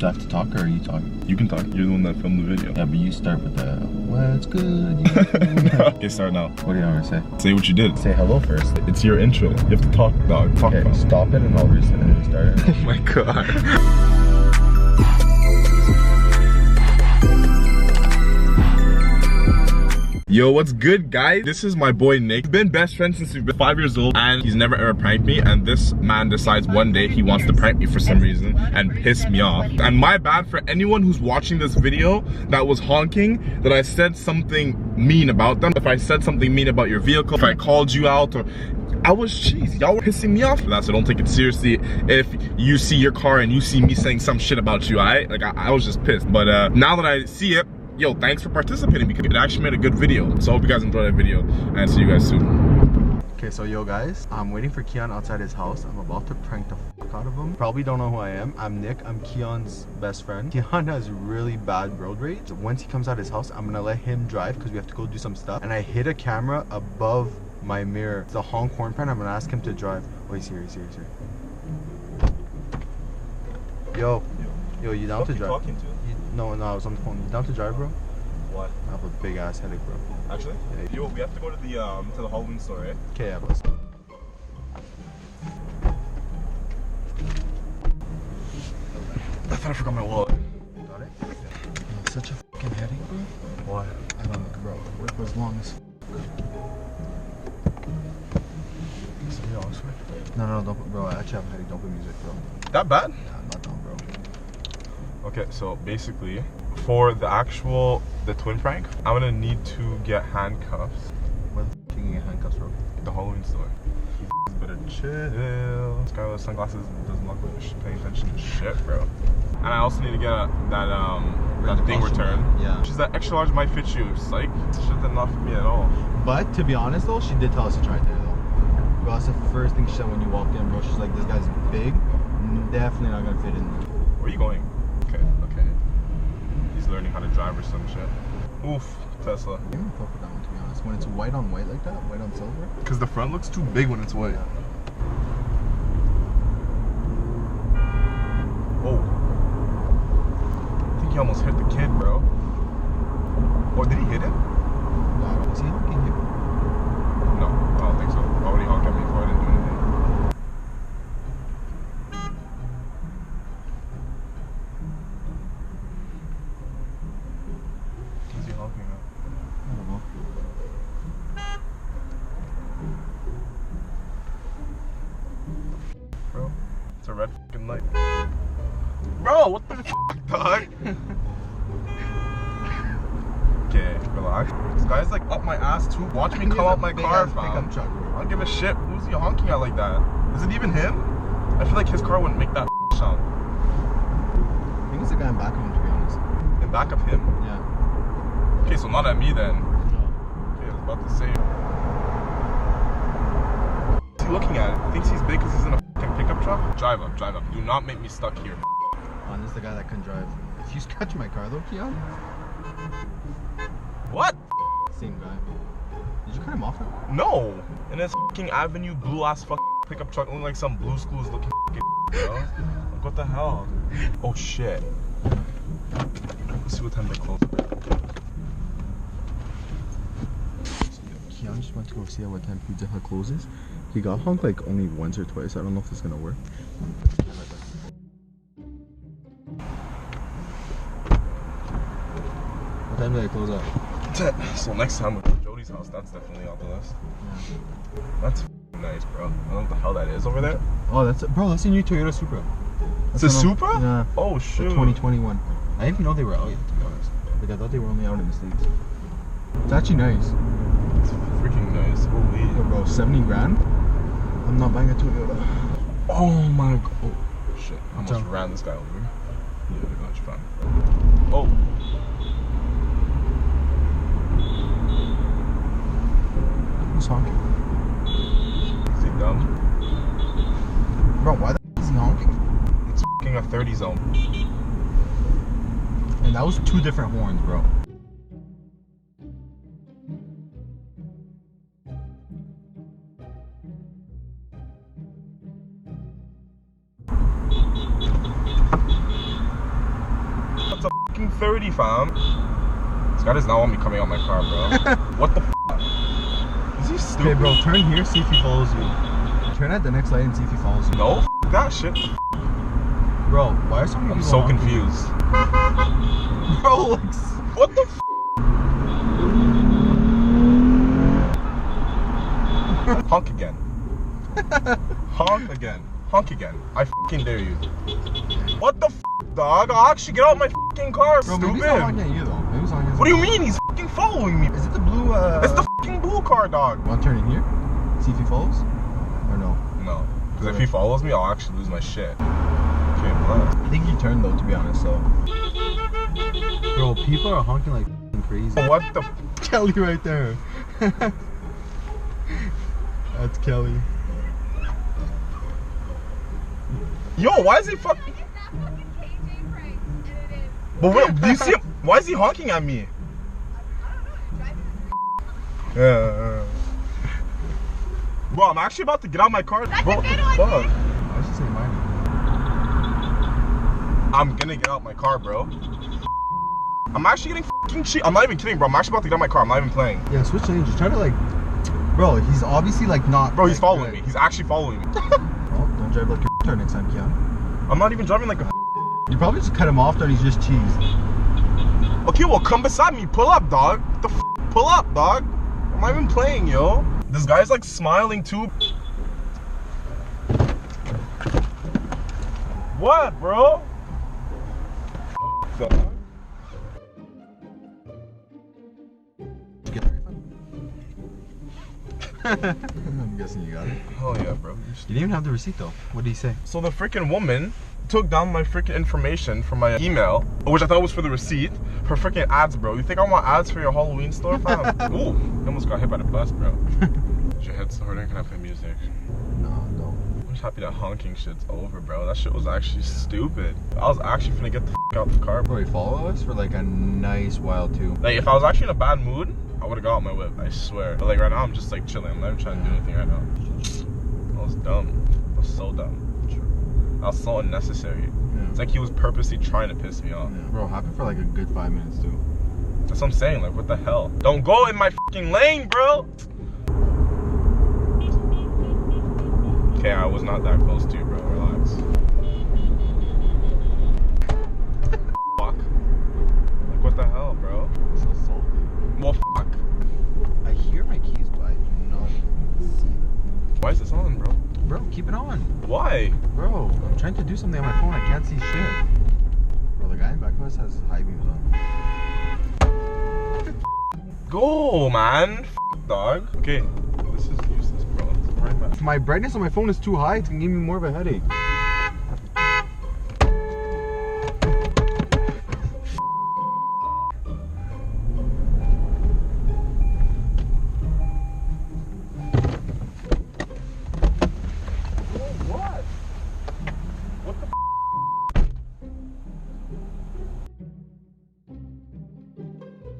Do I have to talk or are you talking? You can talk. You're the one that filmed the video. Yeah, but you start with the, what's good, you? Okay, start now. What do you want to say? Say what you did. Say hello first. It's your intro. You have to talk, dog. Talk Okay, about it. stop it and I'll restart it. Oh my god. Yo, what's good, guys? This is my boy Nick. We've been best friends since we've been 5 years old, and he's never ever pranked me. And this man decides one day he wants to prank me for some reason and piss me off. And my bad for anyone who's watching this video that was honking, that I said something mean about them. If I said something mean about your vehicle, if I called you out, or I was, jeez, y'all were pissing me off for that, so don't take it seriously if you see your car and you see me saying some shit about you, alright? Like, I was just pissed. But now that I see it, yo, thanks for participating because it actually made a good video. So I hope you guys enjoyed that video and see you guys soon. Okay, so yo guys, I'm waiting for Keon outside his house. I'm about to prank the fuck out of him. Probably don't know who I am. I'm Nick. I'm Keon's best friend. Keon has really bad road rage. So once he comes out his house, I'm gonna let him drive because we have to go do some stuff. And I hid a camera above my mirror. It's a honk horn prank. I'm gonna ask him to drive. Oh, he's here, he's here, he's here. Yo, you down to drive? Talking to? No, I was on the phone. You down to drive, bro? What? I have a big ass headache, bro. Actually? Yeah. Yo, we have to go to the Halloween store, right? Okay, yeah, boss. I thought I forgot my wallet. Got it? Yeah. Such a fucking headache, bro. Why? I don't know, bro. Work was long as No, don't put, bro. I actually have a headache. Don't put music, bro. That bad? Nah, I'm not done, bro. Okay, so basically, for the twin prank, I'm gonna need to get handcuffs. Where the f can you get handcuffs, bro? At the Halloween store. You better chill. This guy with sunglasses doesn't look like he's paying attention to shit, bro. And I also need to get that thing returned. Yeah. She's that extra large might fit you. It's like, shit did not fit me at all. But to be honest, though, she did tell us to try it there, though. Bro, that's the first thing she said when you walked in, bro. She's like, this guy's big. Definitely not gonna fit in. Where are you going? Okay. He's learning how to drive or some shit. Oof, Tesla. I don't fuck with that one, to be honest. When it's white on white like that, white on silver. Because the front looks too big when it's white. Yeah. Oh. I think he almost hit the kid, bro. Oh, did he hit him? Nah, is he honking you? No, I don't think so. Why would he honk at me before I didn't do anything? Who's he honking at? I don't know. Bro, it's a red fucking light. Bro, what the f***, dog? Okay, relax. This guy's like up my ass too. Watch me come out my car, fam. I don't give a shit. Who's he honking at like that? Is it even him? I feel like his car wouldn't make that sound. I think it's the guy in back of him, to be honest. In back of him? Yeah. Okay, so not at me then. No. Okay, I was about to say. What's he looking at? Thinks he's big because he's in a fucking pickup truck? Drive up, drive up. Do not make me stuck here. This is the guy that can drive. If you scratch my car though, Keon. What? Same guy. Did you cut him off? No! In his fucking Avenue blue ass fucking pickup truck looking like some Blue Schools looking fucking bro. Like, what the hell? Oh shit. Let's see what time they close. Keon just went to go see at what time Pizza Hut closes. He got honked like only once or twice. I don't know if this is gonna work. What time do they close at? So next time we go to Jody's house, that's definitely on the list. Yeah. That's nice, bro. I don't know what the hell that is over there. Oh, that's bro. That's the new Toyota Supra. It's a Supra? Yeah. Oh The shoot. 2021. I didn't even know they were out yet, to be honest. Like I thought they were only out in the States. It's actually nice. It's freaking nice. Holy. Yo, bro, 70 grand? I'm not buying a Toyota. Oh my god. Oh shit. I almost Jump. ran this guy over. Yeah, I got you fine. Oh. Who's honking? Is he dumb? Bro, why the f is he honking? It's fucking a 30 zone. And that was two different horns, bro. fucking 30, fam. This guy does not want me coming out my car, bro. What the f? Is he stupid? Okay, bro, turn here, see if he follows you. Turn at the next light and see if he follows you. No, f that shit. Bro, why are so many I'm people so honking? confused. Bro, like... What the f? Honk again. Honk again. Honk again. I fucking dare you. What the f, dog? I'll actually get out my fucking car, Bro, stupid. maybe he's not honking at you, though. Maybe he's honking at What do you someone. mean? He's fucking following me. Is it the blue, It's the fucking blue car, dog. Want to turn in here? See if he follows? Or no? No. Because if he follows me, I'll actually lose my shit. Okay, bless. I think he turned, though, to be honest, so... Bro, people are honking like crazy. What the f? Kelly right there. That's Kelly. Yo, why is he fucking... But wait, do you see him? Why is he honking at me? Yeah. Bro, I'm actually about to get out of my car. Bro, what the fuck? Why is he saying mine? I'm gonna get out my car, bro. I'm actually getting fucking cheap. I'm not even kidding, bro. I'm actually about to get out my car. I'm not even playing. Yeah, switch lanes. Just try to like... Bro, he's obviously like not... Bro, he's like, following good. me. He's actually following me. Well, don't drive like a retard next time, Keon. I'm not even driving like a... You probably just cut him off though and he's just cheesed. Okay, well, come beside me. Pull up, dog. The f? Pull up, dog. I'm not even playing, yo. This guy's like smiling too. What, bro? Dog. I'm guessing you got it. Hell yeah, bro. You didn't even have the receipt though. What did he say? So the freaking woman took down my freaking information from my email, which I thought was for the receipt, for freaking ads, bro. You think I want ads for your Halloween store, fam? Ooh, I almost got hit by the bus, bro. Is your head still hurting? Can I play music? No, no. I'm just happy that honking shit's over, bro. That shit was actually stupid. I was actually finna get the f out the car, bro. Bro, he followed us for like a nice while too. Like, if I was actually in a bad mood, I would've got out my whip, I swear. But like right now, I'm just like chilling. I'm not even trying to do anything right now. That was dumb. That was so dumb. That was so unnecessary. Yeah. It's like he was purposely trying to piss me off. Yeah. Bro, happened for like a good 5 minutes too. That's what I'm saying, like what the hell? Don't go in my fucking lane, bro! Okay, I was not that close to you, bro, relax. Fuck. Like what the hell, bro? So salty. Well, fuck. I hear my keys, but I do not see them. Why is this on, bro? Bro, keep it on. Why? Bro, I'm trying to do something on my phone. I can't see shit. Bro, the guy in back of us has high beams on. Go, man. Dog. Okay, this is useless, bro. If my brightness on my phone is too high, it's gonna give me more of a headache.